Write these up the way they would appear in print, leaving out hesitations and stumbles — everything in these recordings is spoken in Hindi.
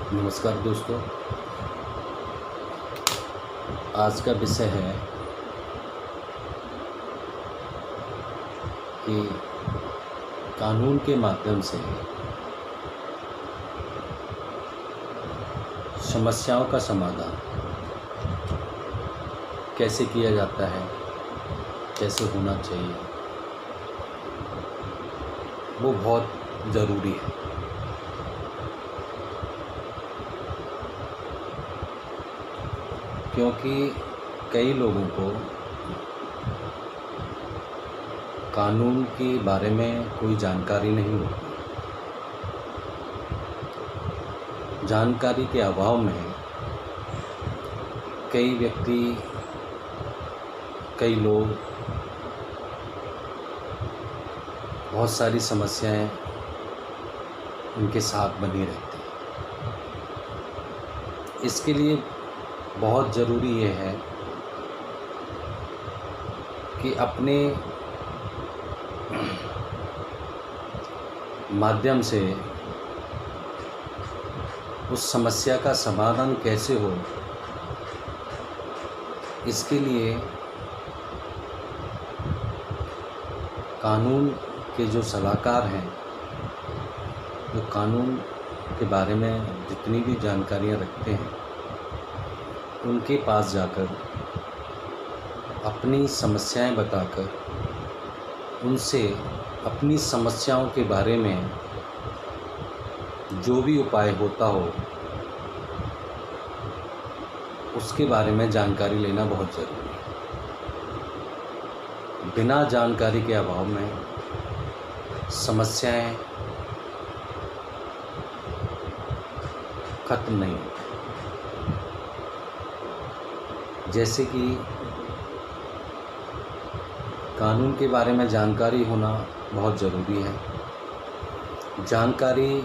नमस्कार दोस्तों। आज का विषय है कि कानून के माध्यम से समस्याओं का समाधान कैसे किया जाता है, कैसे होना चाहिए, वो बहुत ज़रूरी है। क्योंकि कई लोगों को कानून के बारे में कोई जानकारी नहीं होती। जानकारी के अभाव में कई व्यक्ति, कई लोग बहुत सारी समस्याएं उनके साथ बनी रहती हैं। इसके लिए बहुत ज़रूरी ये है कि अपने माध्यम से उस समस्या का समाधान कैसे हो, इसके लिए कानून के जो सलाहकार हैं, जो कानून के बारे में जितनी भी जानकारियाँ रखते हैं, उनके पास जाकर अपनी समस्याएं बताकर उनसे अपनी समस्याओं के बारे में जो भी उपाय होता हो उसके बारे में जानकारी लेना बहुत ज़रूरी है। बिना जानकारी के अभाव में समस्याएं खत्म नहीं होती। जैसे कि कानून के बारे में जानकारी होना बहुत ज़रूरी है। जानकारी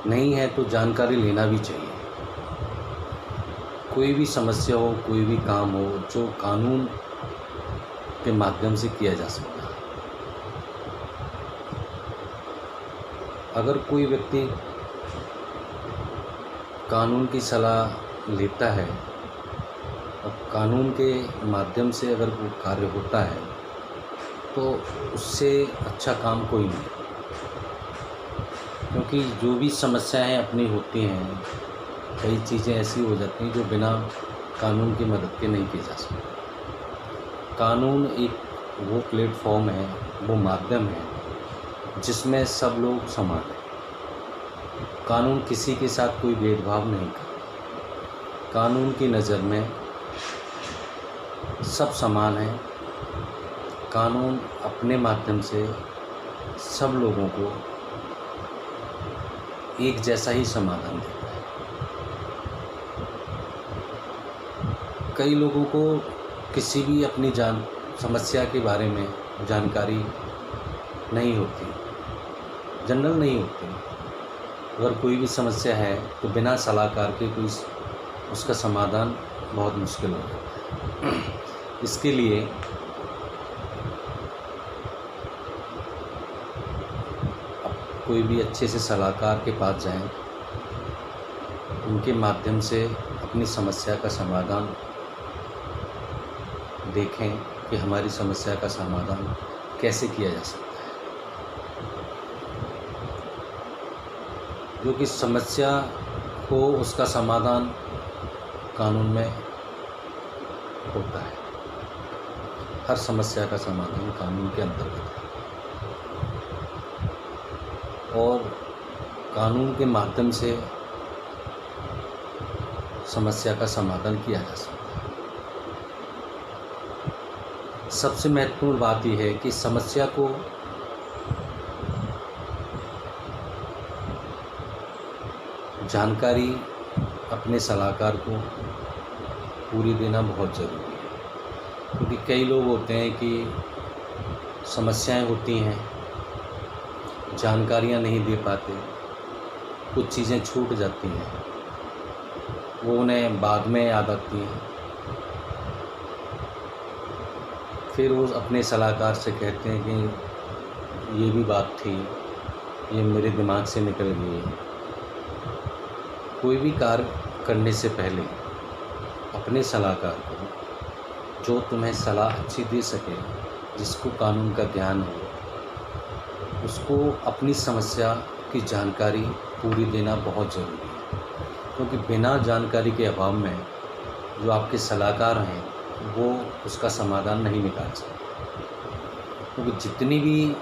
नहीं है तो जानकारी लेना भी चाहिए। कोई भी समस्या हो, कोई भी काम हो जो कानून के माध्यम से किया जा सकता है। अगर कोई व्यक्ति कानून की सलाह लेता है और कानून के माध्यम से अगर वो कार्य होता है तो उससे अच्छा काम कोई नहीं। क्योंकि जो भी समस्याएं अपनी होती हैं, कई चीज़ें ऐसी हो जाती हैं जो बिना कानून की मदद के नहीं की जा सकती। कानून एक वो प्लेटफॉर्म है, वो माध्यम है जिसमें सब लोग समान हैं। कानून किसी के साथ कोई भेदभाव नहीं करता। कानून की नज़र में सब समान हैं। कानून अपने माध्यम से सब लोगों को एक जैसा ही समाधान देता है। कई लोगों को किसी भी अपनी समस्या के बारे में जानकारी नहीं होती, जनरल नहीं होती। अगर कोई भी समस्या है तो बिना सलाहकार के कोई उसका समाधान बहुत मुश्किल हो जाता है। इसके लिए कोई भी अच्छे से सलाहकार के पास जाएं, उनके माध्यम से अपनी समस्या का समाधान देखें कि हमारी समस्या का समाधान कैसे किया जा सकता है। जो कि समस्या हो उसका समाधान कानून में होता है। हर समस्या का समाधान कानून के अंतर्गत है और कानून के माध्यम से समस्या का समाधान किया जा सकता है। सबसे महत्वपूर्ण बात यह है कि समस्या को जानकारी अपने सलाहकार को पूरी देना बहुत ज़रूरी है। क्योंकि कई लोग होते हैं कि समस्याएं होती हैं, जानकारियां नहीं दे पाते, कुछ चीज़ें छूट जाती हैं, वो उन्हें बाद में याद आती हैं। फिर वो अपने सलाहकार से कहते हैं कि ये भी बात थी, ये मेरे दिमाग से निकल गई, कोई भी कार्य करने से पहले अपने सलाहकार को, जो तुम्हें सलाह अच्छी दे सके, जिसको कानून का ज्ञान हो, उसको अपनी समस्या की जानकारी पूरी देना बहुत ज़रूरी है। क्योंकि बिना जानकारी के अभाव में जो आपके सलाहकार हैं वो उसका समाधान नहीं निकाल सकते। क्योंकि जितनी भी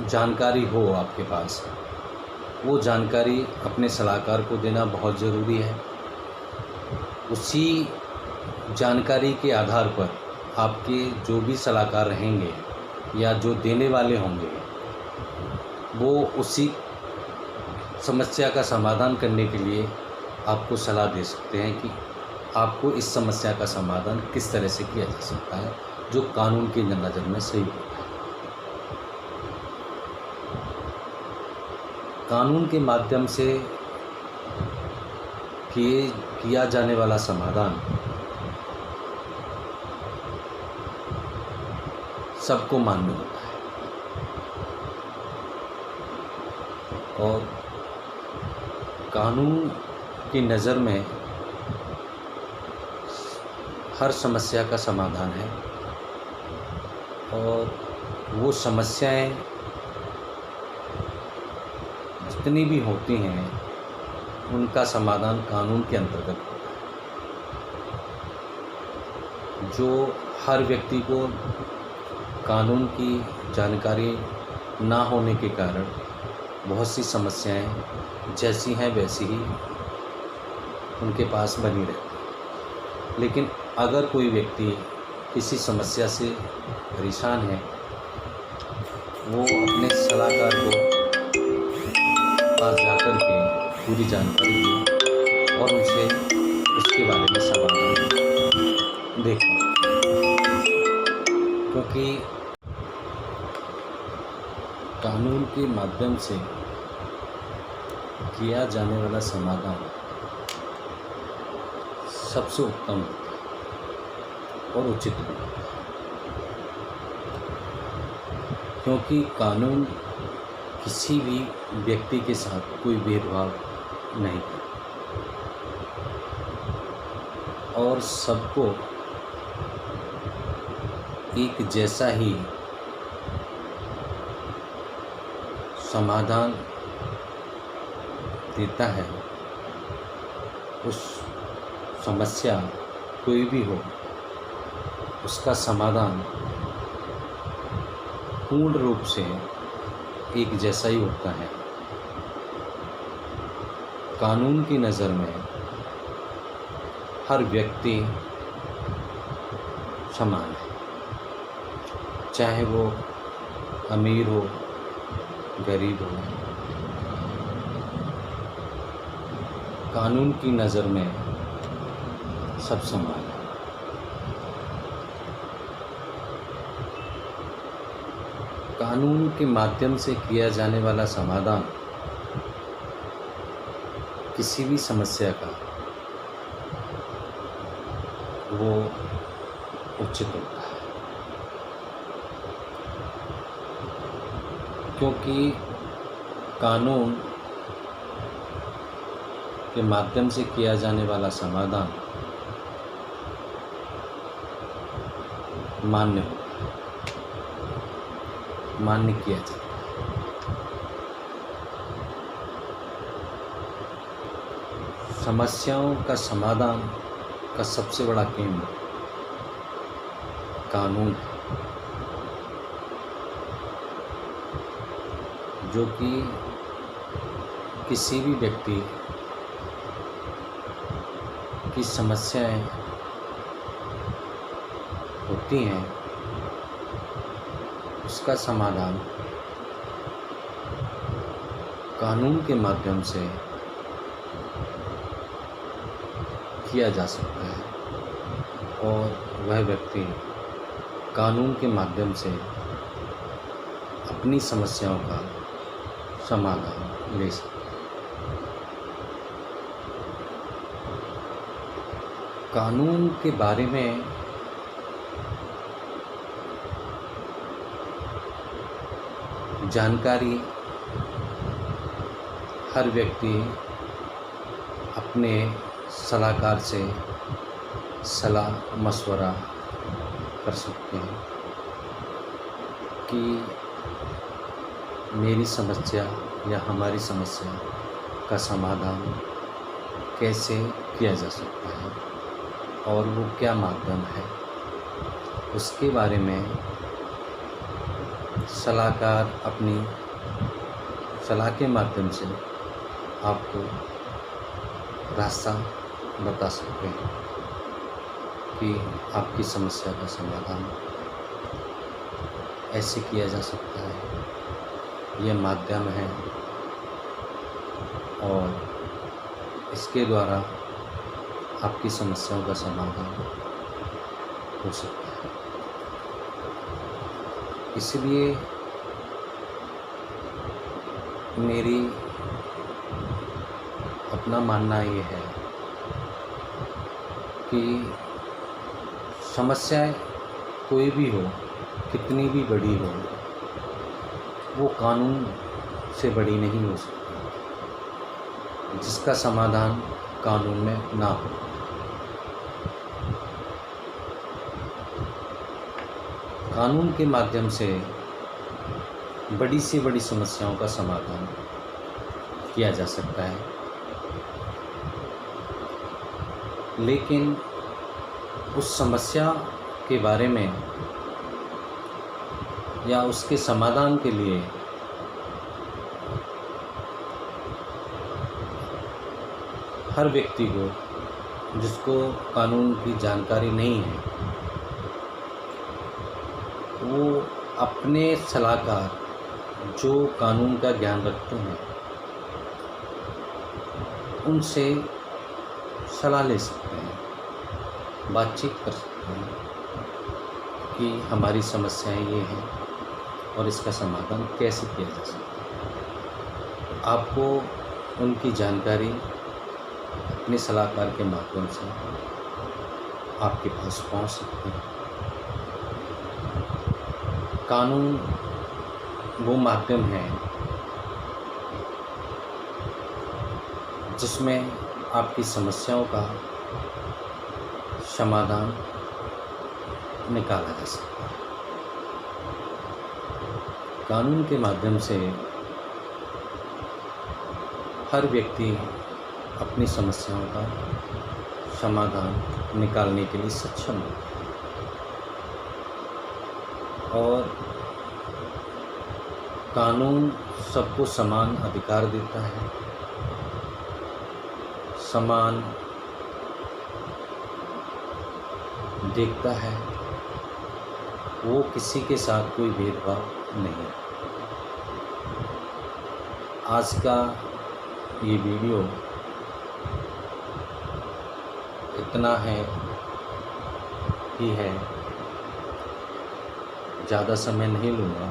जानकारी हो आपके पास, वो जानकारी अपने सलाहकार को देना बहुत ज़रूरी है। उसी जानकारी के आधार पर आपके जो भी सलाहकार रहेंगे या जो देने वाले होंगे, वो उसी समस्या का समाधान करने के लिए आपको सलाह दे सकते हैं कि आपको इस समस्या का समाधान किस तरह से किया जा सकता है, जो कानून की नज़र में सही होता है। कानून के माध्यम से किया जाने वाला समाधान सबको मान्य होता है और कानून की नज़र में हर समस्या का समाधान है और वो समस्याएं जितनी भी होती हैं उनका समाधान कानून के अंतर्गत होता है। जो हर व्यक्ति को कानून की जानकारी ना होने के कारण बहुत सी समस्याएं जैसी हैं वैसी ही उनके पास बनी रहती। लेकिन अगर कोई व्यक्ति किसी समस्या से परेशान है, वो अपने सलाहकार को पास जाकर के पूरी जानकारी दें और उनसे उसके बारे में समाधान देखें। क्योंकि कानून के माध्यम से किया जाने वाला समाधान सबसे उत्तम और उचित होता है। क्योंकि कानून किसी भी व्यक्ति के साथ कोई भेदभाव नहीं करता और सबको एक जैसा ही समाधान देता है। उस समस्या कोई भी हो, उसका समाधान पूर्ण रूप से एक जैसा ही होता है। कानून की नज़र में हर व्यक्ति समान है, चाहे वो अमीर हो, गरीब हो। कानून की नज़र में सब समान है। कानून के माध्यम से किया जाने वाला समाधान किसी भी समस्या का वो उचित होता है। क्योंकि कानून के माध्यम से किया जाने वाला समाधान मान्य होता है, मान्य किया जाता है। समस्याओं का समाधान का सबसे बड़ा केंद्र कानून है, जो कि किसी भी व्यक्ति की समस्याएं होती हैं, उसका समाधान कानून के माध्यम से किया जा सकता है और वह व्यक्ति कानून के माध्यम से अपनी समस्याओं का समाधान ले सकता है। कानून के बारे में जानकारी हर व्यक्ति अपने सलाहकार से सलाह मशवरा कर सकते हैं कि मेरी समस्या या हमारी समस्या का समाधान कैसे किया जा सकता है और वो क्या माध्यम है, उसके बारे में सलाहकार अपनी सलाह के माध्यम से आपको रास्ता बता सकते हैं कि आपकी समस्या का समाधान ऐसे किया जा सकता है, यह माध्यम है और इसके द्वारा आपकी समस्याओं का समाधान हो सकता है। इसलिए मेरी अपना मानना ये है कि समस्याएं कोई भी हो, कितनी भी बड़ी हो, वो कानून से बड़ी नहीं हो सकती जिसका समाधान कानून में ना हो। कानून के माध्यम से बड़ी से बड़ी समस्याओं का समाधान किया जा सकता है, लेकिन उस समस्या के बारे में या उसके समाधान के लिए हर व्यक्ति को जिसको कानून की जानकारी नहीं है, वो अपने सलाहकार जो कानून का ज्ञान रखते हैं उनसे सलाह ले सकते हैं, बातचीत कर सकते हैं कि हमारी समस्याएं ये हैं और इसका समाधान कैसे किया जा सकता है। आपको उनकी जानकारी अपने सलाहकार के माध्यम से आपके पास पहुंच सकती है। कानून वो माध्यम है जिसमें आपकी समस्याओं का समाधान निकाला जा सकता है। कानून के माध्यम से हर व्यक्ति अपनी समस्याओं का समाधान निकालने के लिए सक्षम है और कानून सबको समान अधिकार देता है, समान देखता है, वो किसी के साथ कोई भेदभाव नहीं। आज का ये वीडियो इतना है ही है, ज़्यादा समय नहीं लूँगा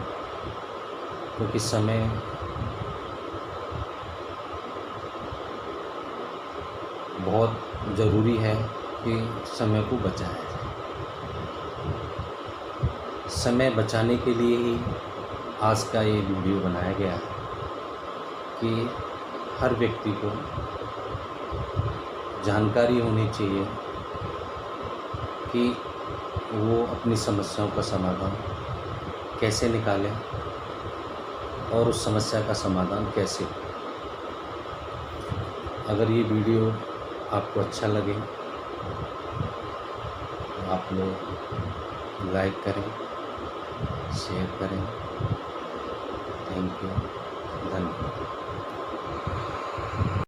क्योंकि समय बहुत ज़रूरी है कि समय को बचाया जाए। समय बचाने के लिए ही आज का ये वीडियो बनाया गया है कि हर व्यक्ति को जानकारी होनी चाहिए कि वो अपनी समस्याओं का समाधान कैसे निकालें और उस समस्या का समाधान कैसे हो। अगर ये वीडियो आपको अच्छा लगे तो आप लोग लाइक करें, शेयर करें। थैंक यू, धन्यवाद।